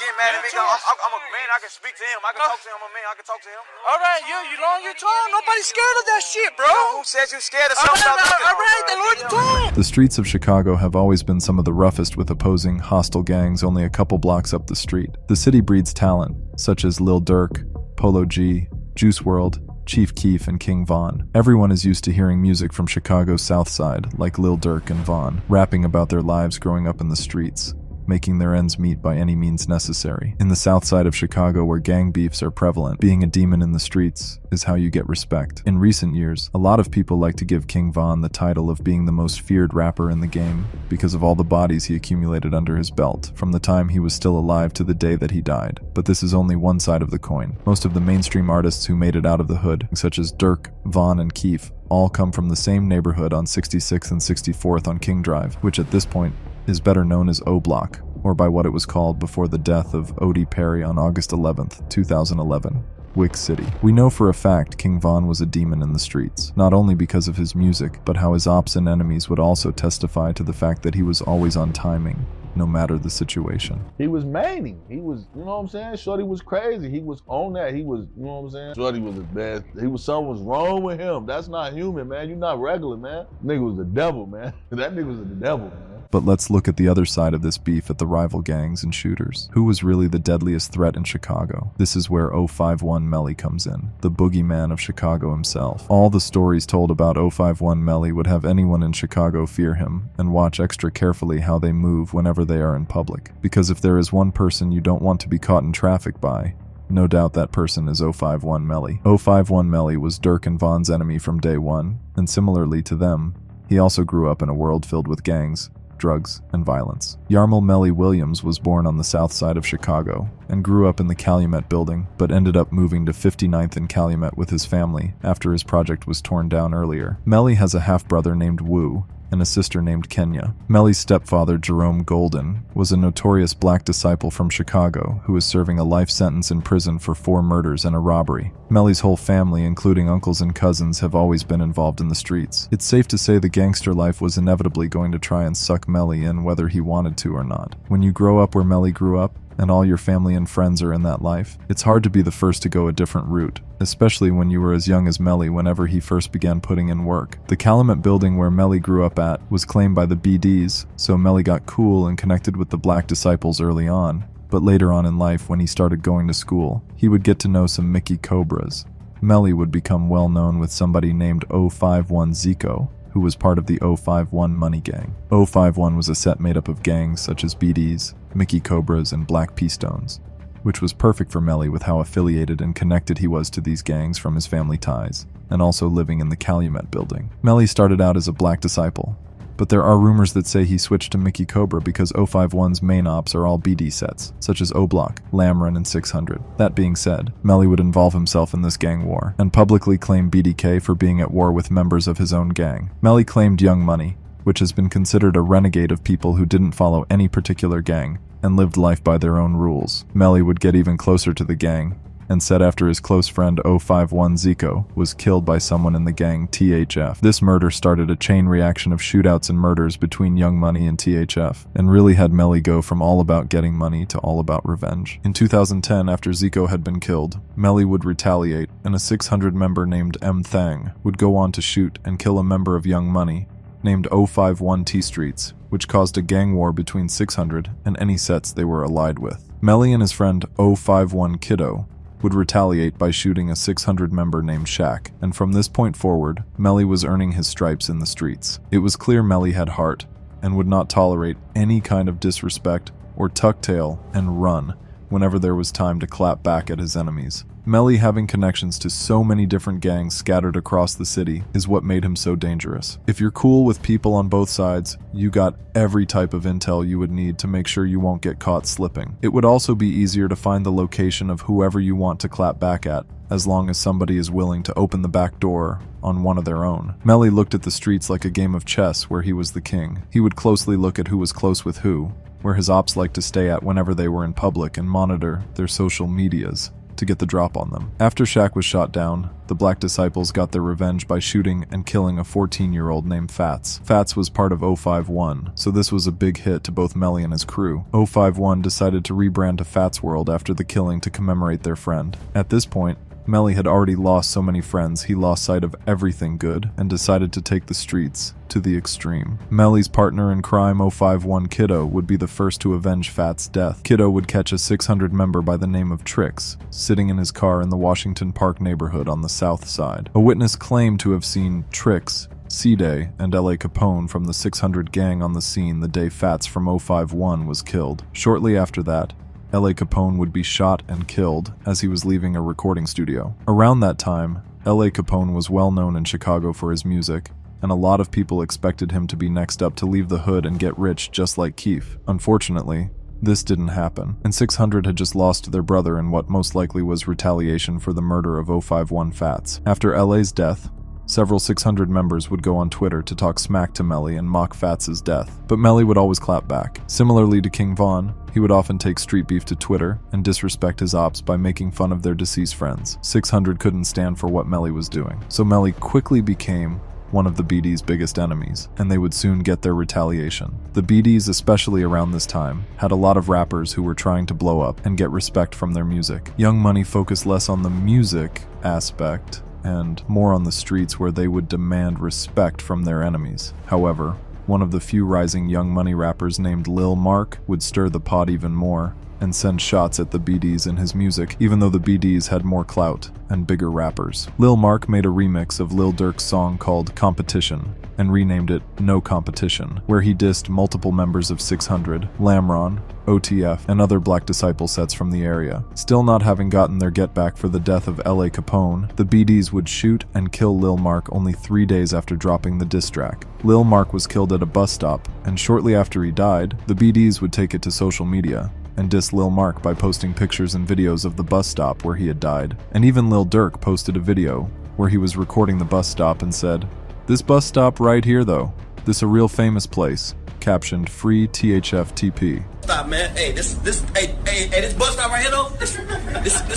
get mad at me. I'm a man. I can speak to him. I can talk to him. I'm a man. I can talk to him. All right, you long your tongue. Nobody's scared of that shit, bro. Who says you scared of something? All right, then lower your tongue. The streets of Chicago have always been some of the roughest, with opposing, hostile gangs only a couple blocks up the street. The city breeds talent, such as Lil Durk, Polo G, Juice WRLD, Chief Keef, and King Von. Everyone is used to hearing music from Chicago's South Side, like Lil Durk and Von, rapping about their lives growing up in the streets, making their ends meet by any means necessary. In the South Side of Chicago, where gang beefs are prevalent, being a demon in the streets is how you get respect. In recent years, a lot of people like to give King Von the title of being the most feared rapper in the game because of all the bodies he accumulated under his belt, from the time he was still alive to the day that he died. But this is only one side of the coin. Most of the mainstream artists who made it out of the hood, such as Durk, Von, and Keef, all come from the same neighborhood on 66th and 64th on King Drive, which at this point is better known as O Block, or by what it was called before the death of Odie Perry on August 11th, 2011, Wick City. We know for a fact King Von was a demon in the streets, not only because of his music, but how his ops and enemies would also testify to the fact that he was always on timing, no matter the situation. He was maning. He was, you know what I'm saying? Shorty was crazy. He was on that. He was, you know what I'm saying? Shorty was his best. Something was wrong with him. That's not human, man. You're not regular, man. Nigga was the devil, man. That nigga was the devil, man. But let's look at the other side of this beef at the rival gangs and shooters. Who was really the deadliest threat in Chicago? This is where 051 Melly comes in, the Boogey-Man of Chicago himself. All the stories told about 051 Melly would have anyone in Chicago fear him and watch extra carefully how they move whenever they are in public. Because if there is one person you don't want to be caught in traffic by, no doubt that person is 051 Melly. 051 Melly was Durk and Von's enemy from day one, and similarly to them, he also grew up in a world filled with gangs, drugs, and violence. Yarmul Melly Williams was born on the south side of Chicago and grew up in the Calumet building, but ended up moving to 59th and Calumet with his family after his project was torn down earlier. Melly has a half-brother named Wu and a sister named Kenya. Melly's stepfather, Jerome Golden, was a notorious black disciple from Chicago who was serving a life sentence in prison for 4 murders and a robbery. Melly's whole family, including uncles and cousins, have always been involved in the streets. It's safe to say the gangster life was inevitably going to try and suck Melly in whether he wanted to or not. When you grow up where Melly grew up, and all your family and friends are in that life, it's hard to be the first to go a different route, especially when you were as young as Melly whenever he first began putting in work. The Calumet building where Melly grew up at was claimed by the BDs, so Melly got cool and connected with the black disciples early on. But later on in life, when he started going to school, he would get to know some Mickey Cobras. Melly would become well known with somebody named 051 Zico, who was part of the 051 Money Gang. 051 was a set made up of gangs such as BDs, Mickey Cobras, and Black P-Stones, which was perfect for Melly with how affiliated and connected he was to these gangs from his family ties, and also living in the Calumet building. Melly started out as a black disciple, but there are rumors that say he switched to Mickey Cobra because 051's main ops are all BD sets, such as O-Block, Lamron, and 600. That being said, Melly would involve himself in this gang war, and publicly claim BDK for being at war with members of his own gang. Melly claimed Young Money, which has been considered a renegade of people who didn't follow any particular gang, and lived life by their own rules. Melly would get even closer to the gang, and said after his close friend 051 Zico was killed by someone in the gang THF. This murder started a chain reaction of shootouts and murders between Young Money and THF, and really had Melly go from all about getting money to all about revenge. In 2010, after Zico had been killed, Melly would retaliate, and a 600 member named M. Thang would go on to shoot and kill a member of Young Money named 051 T Streets, which caused a gang war between 600 and any sets they were allied with. Melly and his friend 051 Kiddo would retaliate by shooting a 600 member named Shaq, and from this point forward, Melly was earning his stripes in the streets. It was clear Melly had heart, and would not tolerate any kind of disrespect or tuck tail and run whenever there was time to clap back at his enemies. Melly having connections to so many different gangs scattered across the city is what made him so dangerous. If you're cool with people on both sides, you got every type of intel you would need to make sure you won't get caught slipping. It would also be easier to find the location of whoever you want to clap back at, as long as somebody is willing to open the back door on one of their own. Melly looked at the streets like a game of chess where he was the king. He would closely look at who was close with who, where his ops liked to stay at whenever they were in public, and monitor their social medias to get the drop on them. After Shaq was shot down, the Black Disciples got their revenge by shooting and killing a 14-year-old named Fats. Fats was part of 051, so this was a big hit to both Melly and his crew. 051 decided to rebrand to Fats World after the killing to commemorate their friend. At this point, Melly had already lost so many friends he lost sight of everything good and decided to take the streets to the extreme. Melly's partner in crime, 051 Kiddo, would be the first to avenge Fat's death. Kiddo would catch a 600 member by the name of Trix sitting in his car in the Washington Park neighborhood on the south side. A witness claimed to have seen Trix, C-Day, and L.A. Capone from the 600 gang on the scene the day Fats from 051 was killed. Shortly after that, L.A. Capone would be shot and killed as he was leaving a recording studio. Around that time, L.A. Capone was well known in Chicago for his music, and a lot of people expected him to be next up to leave the hood and get rich just like Keef. Unfortunately, this didn't happen, and 600 had just lost their brother in what most likely was retaliation for the murder of 051 Fats. After L.A.'s death, several 600 members would go on Twitter to talk smack to Melly and mock Fats' death, but Melly would always clap back. Similarly to King Von, he would often take street beef to Twitter and disrespect his ops by making fun of their deceased friends. 600 couldn't stand for what Melly was doing, so Melly quickly became one of the BD's biggest enemies, and they would soon get their retaliation. The BDs, especially around this time, had a lot of rappers who were trying to blow up and get respect from their music. Young Money focused less on the music aspect and more on the streets, where they would demand respect from their enemies. However, one of the few rising Young Money rappers named Lil Mark would stir the pot even more and send shots at the BDs in his music, even though the BDs had more clout and bigger rappers. Lil Mark made a remix of Lil Durk's song called Competition and renamed it No Competition, where he dissed multiple members of 600, Lamron, OTF, and other Black Disciple sets from the area. Still not having gotten their get back for the death of L.A. Capone, the BDs would shoot and kill Lil Mark only 3 days after dropping the diss track. Lil Mark was killed at a bus stop, and shortly after he died, the BDs would take it to social media and diss Lil Mark by posting pictures and videos of the bus stop where he had died. And even Lil Durk posted a video where he was recording the bus stop and said, "This bus stop right here though, this a real famous place," captioned "Free THFTP. Stop, man. Hey, this bus stop right here though, this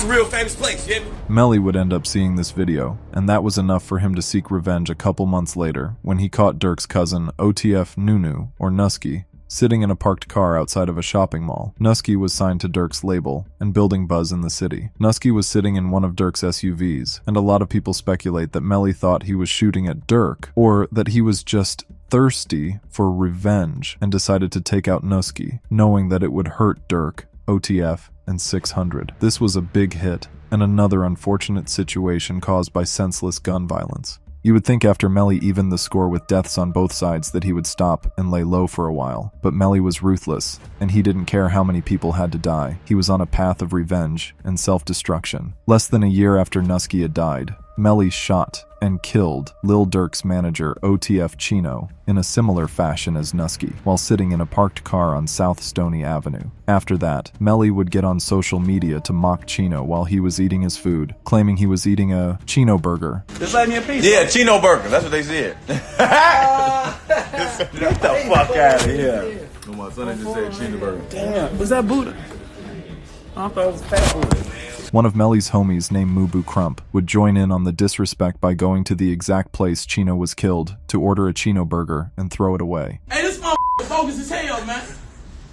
a real famous place, you hear me? Melly would end up seeing this video, and that was enough for him to seek revenge a couple months later when he caught Durk's cousin, OTF Nunu, or Nusky, sitting in a parked car outside of a shopping mall. Nusky was signed to Durk's label and building buzz in the city. Nusky was sitting in one of Durk's SUVs, and a lot of people speculate that Melly thought he was shooting at Durk, or that he was just thirsty for revenge and decided to take out Nusky, knowing that it would hurt Durk, OTF, and 600. This was a big hit, and another unfortunate situation caused by senseless gun violence. You would think after Melly evened the score with deaths on both sides that he would stop and lay low for a while, but Melly was ruthless, and he didn't care how many people had to die. He was on a path of revenge and self-destruction. Less than a year after Nusky had died, Melly shot and killed Lil Durk's manager, OTF Chino, in a similar fashion as Nusky, while sitting in a parked car on South Stony Avenue. After that, Melly would get on social media to mock Chino while he was eating his food, claiming he was eating a Chino burger. Just let me a piece. Yeah, Chino burger. That's what they said. Get the fuck out of here. No, my son just said Chino burger. Damn, was that Buddha? I thought it was fat Buddha. One of Melly's homies named Mubu Crump would join in on the disrespect by going to the exact place Chino was killed to order a Chino burger and throw it away. Hey, this motherfucker bogus as hell, man.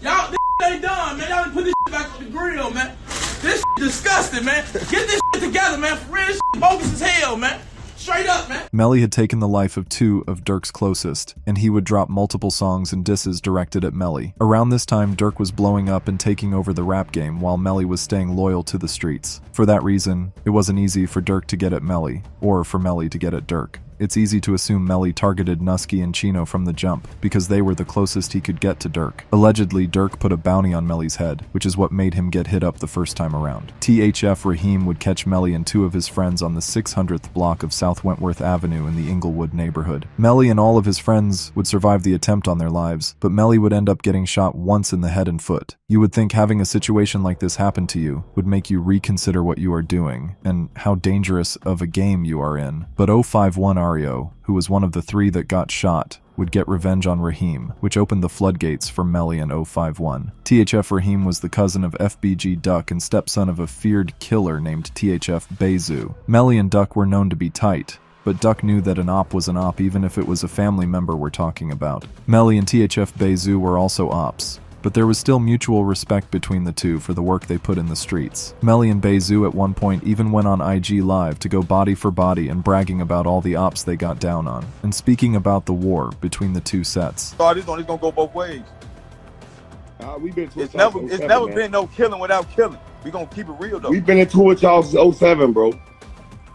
Y'all, this ain't done, man. Y'all done put this back on the grill, man. This disgusting, man. Get this together, man. For real, this bogus as hell, man. Straight up, man. Melly had taken the life of 2 of Durk's closest, and he would drop multiple songs and disses directed at Melly. Around this time, Durk was blowing up and taking over the rap game while Melly was staying loyal to the streets. For that reason, it wasn't easy for Durk to get at Melly, or for Melly to get at Durk. It's easy to assume Melly targeted Nusky and Chino from the jump, because they were the closest he could get to Durk. Allegedly, Durk put a bounty on Melly's head, which is what made him get hit up the first time around. THF Raheem would catch Melly and 2 of his friends on the 600th block of South Wentworth Avenue in the Inglewood neighborhood. Melly and all of his friends would survive the attempt on their lives, but Melly would end up getting shot once in the head and foot. You would think having a situation like this happen to you would make you reconsider what you are doing and how dangerous of a game you are in, but 051R Mario, who was one of the 3 that got shot, would get revenge on Raheem, which opened the floodgates for Melly and 051. THF Raheem was the cousin of FBG Duck and stepson of a feared killer named THF Bezu. Melly and Duck were known to be tight, but Duck knew that an op was an op even if it was a family member we're talking about. Melly and THF Bezu were also ops, but there was still mutual respect between the two for the work they put in the streets. Melly and Bezu at one point even went on IG Live to go body for body and bragging about all the ops they got down on, and speaking about the war between the two sets. This gonna go both ways. It's never been no killing without killing. We gonna keep it real though. We've been into it y'all since 07, bro.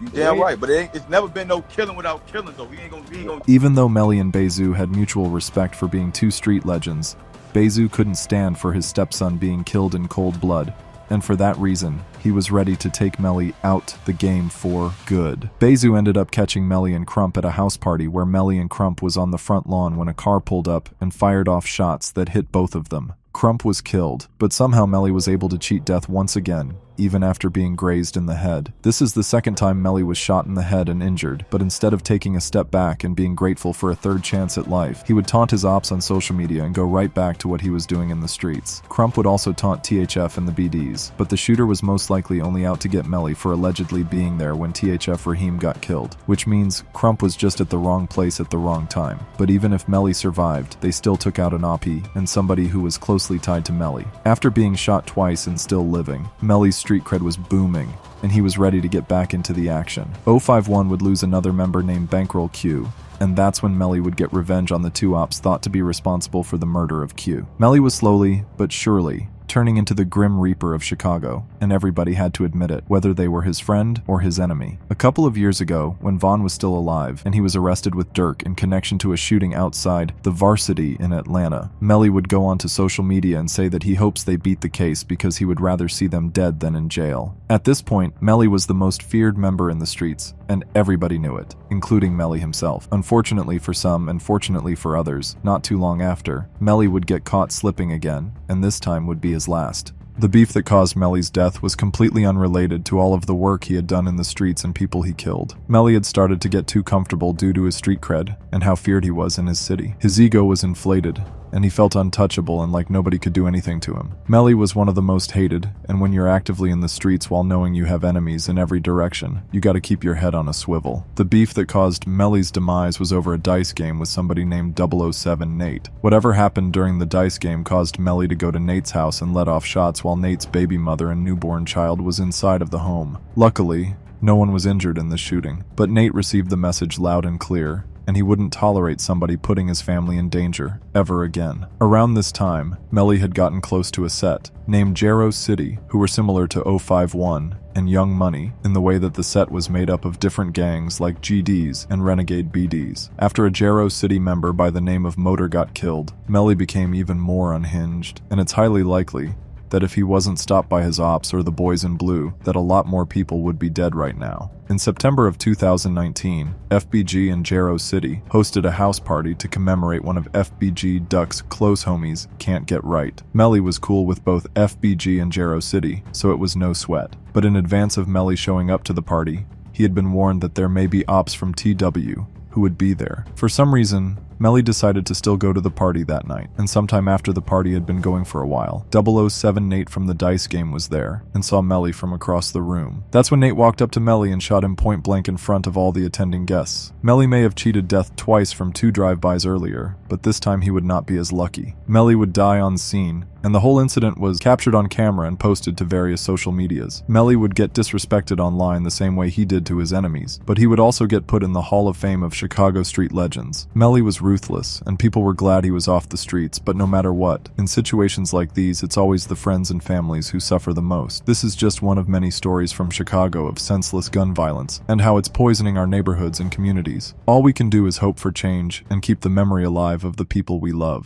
You damn right, but it's never been no killing without killing though. We ain't gonna. Even though Melly and Bezu had mutual respect for being 2 street legends, Bezu couldn't stand for his stepson being killed in cold blood, and for that reason, he was ready to take Melly out the game for good. Bezu ended up catching Melly and Crump at a house party where Melly and Crump was on the front lawn when a car pulled up and fired off shots that hit both of them. Crump was killed, but somehow Melly was able to cheat death once again, even after being grazed in the head. This is the second time Melly was shot in the head and injured, but instead of taking a step back and being grateful for a 3rd chance at life, he would taunt his ops on social media and go right back to what he was doing in the streets. Crump would also taunt THF and the BDs, but the shooter was most likely only out to get Melly for allegedly being there when THF Raheem got killed, which means Crump was just at the wrong place at the wrong time. But even if Melly survived, they still took out an oppie and somebody who was closely tied to Melly. After being shot twice and still living, Melly's street cred was booming, and he was ready to get back into the action. 051 would lose another member named Bankroll Q, and that's when Melly would get revenge on the 2 ops thought to be responsible for the murder of Q. Melly was slowly, but surely, turning into the Grim Reaper of Chicago, and everybody had to admit it, whether they were his friend or his enemy. A couple of years ago, when Vaughn was still alive, and he was arrested with Durk in connection to a shooting outside the Varsity in Atlanta, Melly would go onto social media and say that he hopes they beat the case because he would rather see them dead than in jail. At this point, Melly was the most feared member in the streets, and everybody knew it, including Melly himself. Unfortunately for some, and fortunately for others, not too long after, Melly would get caught slipping again, and this time would be his last. The beef that caused Melly's death was completely unrelated to all of the work he had done in the streets and people he killed. Melly had started to get too comfortable due to his street cred and how feared he was in his city. His ego was inflated, and he felt untouchable and like nobody could do anything to him. Melly was one of the most hated, and when you're actively in the streets while knowing you have enemies in every direction, you gotta keep your head on a swivel. The beef that caused Melly's demise was over a dice game with somebody named 007 Nate. Whatever happened during the dice game caused Melly to go to Nate's house and let off shots while Nate's baby mother and newborn child was inside of the home. Luckily, no one was injured in the shooting, but Nate received the message loud and clear, and he wouldn't tolerate somebody putting his family in danger ever again. Around this time, Melly had gotten close to a set named Jarrow City, who were similar to 051 and Young Money in the way that the set was made up of different gangs like GDs and Renegade BDs. After a Jarrow City member by the name of Motor got killed, Melly became even more unhinged, and it's highly likely that if he wasn't stopped by his ops or the boys in blue, that a lot more people would be dead right now. In September of 2019, FBG in Jarrow City hosted a house party to commemorate one of FBG Duck's close homies, Can't Get Right. Melly was cool with both FBG and Jarrow City, so it was no sweat. But in advance of Melly showing up to the party, he had been warned that there may be ops from TW who would be there. For some reason, Melly decided to still go to the party that night, and sometime after the party had been going for a while, 007 Nate from the dice game was there, and saw Melly from across the room. That's when Nate walked up to Melly and shot him point blank in front of all the attending guests. Melly may have cheated death twice from 2 drive-bys earlier, but this time he would not be as lucky. Melly would die on scene, and the whole incident was captured on camera and posted to various social medias. Melly would get disrespected online the same way he did to his enemies, but he would also get put in the Hall of Fame of Chicago street legends. Melly was ruthless, and people were glad he was off the streets, but no matter what, in situations like these, it's always the friends and families who suffer the most. This is just one of many stories from Chicago of senseless gun violence, and how it's poisoning our neighborhoods and communities. All we can do is hope for change and keep the memory alive of the people we love.